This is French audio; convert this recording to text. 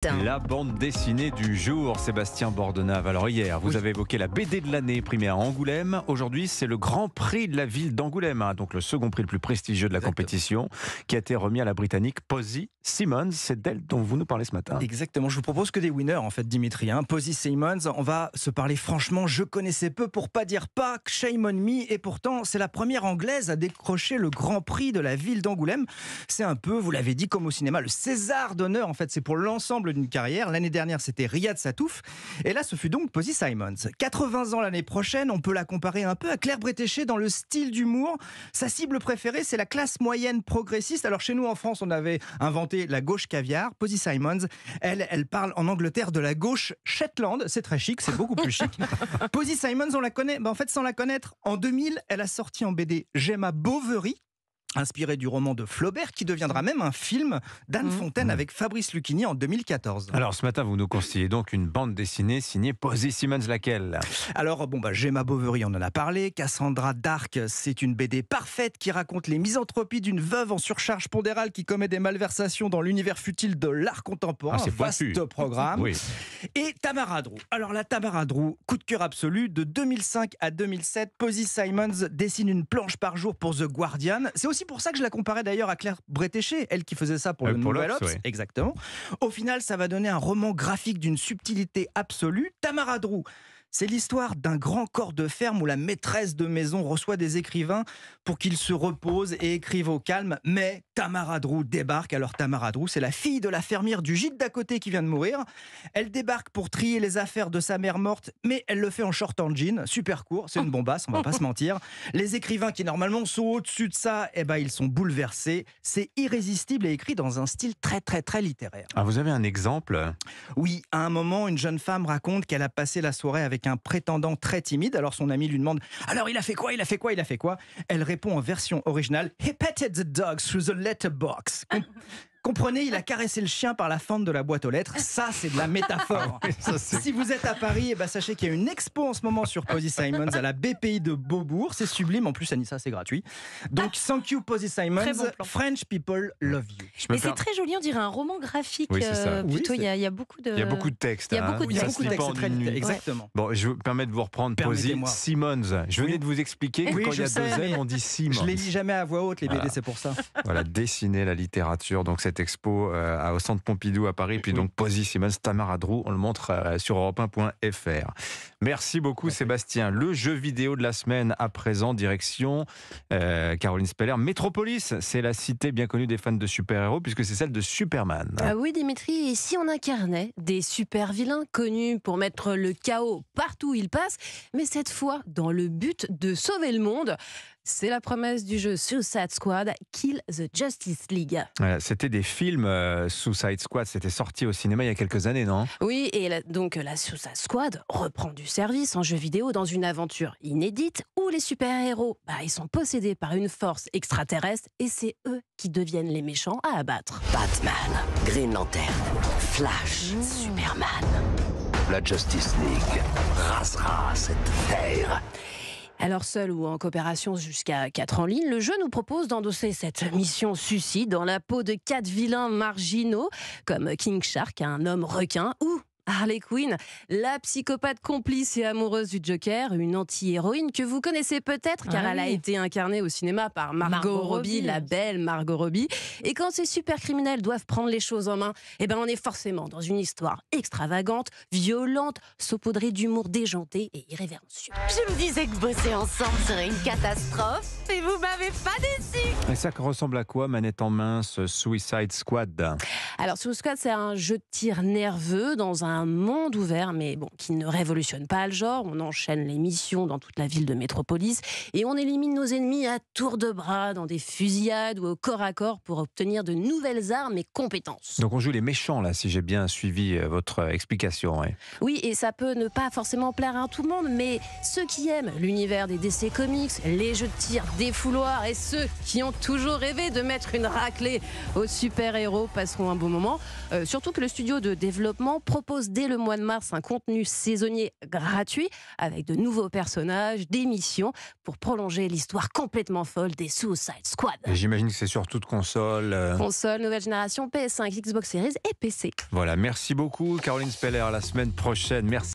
La bande dessinée du jour, Sébastien Bordenave. Alors hier, vous avez évoqué la BD de l'année primée à Angoulême. Aujourd'hui, c'est le Grand Prix de la ville d'Angoulême, donc le second prix le plus prestigieux de la compétition, qui a été remis à la Britannique Posy Simmonds. C'est d'elle dont vous nous parlez ce matin. Exactement, je vous propose que des winners en fait, Dimitri. Posy Simmonds, on va se parler franchement, je connaissais peu pour pas dire pas, shame on me, et pourtant c'est la première anglaise à décrocher le Grand Prix de la ville d'Angoulême. C'est un peu, vous l'avez dit, comme au cinéma, le César d'honneur, en fait, c'est pour l'ensemble d'une carrière. L'année dernière, c'était Riyad Satouf. Et là, ce fut donc Posy Simmonds. 80 ans l'année prochaine, on peut la comparer un peu à Claire Bretéché dans le style d'humour. Sa cible préférée, c'est la classe moyenne progressiste. Alors chez nous, en France, on avait inventé la gauche caviar. Posy Simmonds, elle parle en Angleterre de la gauche Shetland. C'est très chic, c'est beaucoup plus chic. Posy Simmonds, on la connaît, en fait, sans la connaître, en 2000, elle a sorti en BD Gemma Bovary, inspiré du roman de Flaubert, qui deviendra même un film d'Anne Fontaine avec Fabrice Lucchini en 2014. Alors ce matin, vous nous conseillez donc une bande dessinée signée Posy Simmonds, laquelle ? Alors, Gemma Bovary, on en a parlé. Cassandra Dark, c'est une BD parfaite qui raconte les misanthropies d'une veuve en surcharge pondérale qui commet des malversations dans l'univers futile de l'art contemporain. C'est vaste programme. Oui. Et Tamara Drew. Alors la Tamara Drew, coup de cœur absolu, de 2005 à 2007, Posy Simmonds dessine une planche par jour pour The Guardian. C'est aussi pour ça que je la comparais d'ailleurs à Claire Bretéché, elle qui faisait ça pour le Nouvel Obs. Ouais. Exactement. Au final, ça va donner un roman graphique d'une subtilité absolue. Tamara Drew, c'est l'histoire d'un grand corps de ferme où la maîtresse de maison reçoit des écrivains pour qu'ils se reposent et écrivent au calme. Mais Tamara Drew débarque. Alors Tamara Drew, c'est la fille de la fermière du gîte d'à côté qui vient de mourir. Elle débarque pour trier les affaires de sa mère morte, mais elle le fait en short en jean, super court, c'est une bombasse, on va pas se mentir. Les écrivains qui normalement sont au-dessus de ça, ils sont bouleversés. C'est irrésistible et écrit dans un style très très très littéraire. Ah, vous avez un exemple ? Oui, à un moment, une jeune femme raconte qu'elle a passé la soirée avec un prétendant très timide. Alors son ami lui demande « Alors il a fait quoi ? Il a fait quoi ? Il a fait quoi ?» Elle répond en version originale « He petted the dog through the letterbox ». Comprenez, il a caressé le chien par la fente de la boîte aux lettres. Ça, c'est de la métaphore. Si vous êtes à Paris, sachez qu'il y a une expo en ce moment sur Posy Simmonds à la BPI de Beaubourg. C'est sublime. En plus, Anissa, c'est gratuit. Donc, thank you, Posy Simmonds. Bon French people love you. Mais c'est très joli, on dirait un roman graphique. Oui, c'est ça. Plutôt, Oui, il y a beaucoup de... Il y a beaucoup de textes. Il y a beaucoup de Ça textes. se lit pas en très une nuit. exactement. Bon, je vous permets de vous reprendre Posy Permettez-moi. Simmonds. Je venais de vous expliquer que quand il y a je sais, deux mais M, on dit Simmonds. Je les lis jamais à voix haute, les BD, Voilà. c'est pour ça. Voilà, dessiner la littérature. Donc cette expo au Centre Pompidou à Paris. Puis donc Posy Simmonds, Tamara Drew, on le montre sur europe1.fr. Merci beaucoup Sébastien. Le jeu vidéo de la semaine à présent, direction Caroline Speller. Metropolis, c'est la cité bien connue des fans de super-héros puisque c'est celle de Superman. Ah oui Dimitri, et si on incarnait des super vilains connus pour mettre le chaos partout où ils passent, mais cette fois dans le but de sauver le monde? C'est la promesse du jeu Suicide Squad, Kill the Justice League. C'était des films Suicide Squad, c'était sorti au cinéma il y a quelques années, non ? Oui, et donc la Suicide Squad reprend du service en jeu vidéo dans une aventure inédite où les super-héros, ils sont possédés par une force extraterrestre et c'est eux qui deviennent les méchants à abattre. Batman, Green Lantern, Flash, Superman. La Justice League rasera cette terre. Alors seul ou en coopération jusqu'à 4 en ligne, le jeu nous propose d'endosser cette mission suicide dans la peau de 4 vilains marginaux comme King Shark, un homme requin, ou Harley Quinn, la psychopathe complice et amoureuse du Joker, une anti-héroïne que vous connaissez peut-être car elle a été incarnée au cinéma par Margot Robbie, la belle Margot Robbie. Et quand ces super criminels doivent prendre les choses en main, on est forcément dans une histoire extravagante, violente, saupoudrée d'humour déjanté et irrévérencieux. Je me disais que bosser ensemble serait une catastrophe et vous m'avez pas déçu. Et ça ressemble à quoi, manette en main, ce Suicide Squad ? Alors Suicide Squad, c'est un jeu de tir nerveux dans un monde ouvert, mais qui ne révolutionne pas le genre. On enchaîne les missions dans toute la ville de Métropolis et on élimine nos ennemis à tour de bras dans des fusillades ou au corps à corps pour obtenir de nouvelles armes et compétences. Donc on joue les méchants là, si j'ai bien suivi votre explication. Ouais. Oui, et ça peut ne pas forcément plaire à tout le monde, mais ceux qui aiment l'univers des DC Comics, les jeux de tir défouloirs et ceux qui ont toujours rêvé de mettre une raclée aux super-héros passeront un bon moment. Surtout que le studio de développement propose dès le mois de mars un contenu saisonnier gratuit avec de nouveaux personnages, des missions pour prolonger l'histoire complètement folle des Suicide Squad. Et j'imagine que c'est sur toute console. Console, nouvelle génération, PS5, Xbox Series et PC. Voilà, merci beaucoup Caroline Speller, à la semaine prochaine. Merci.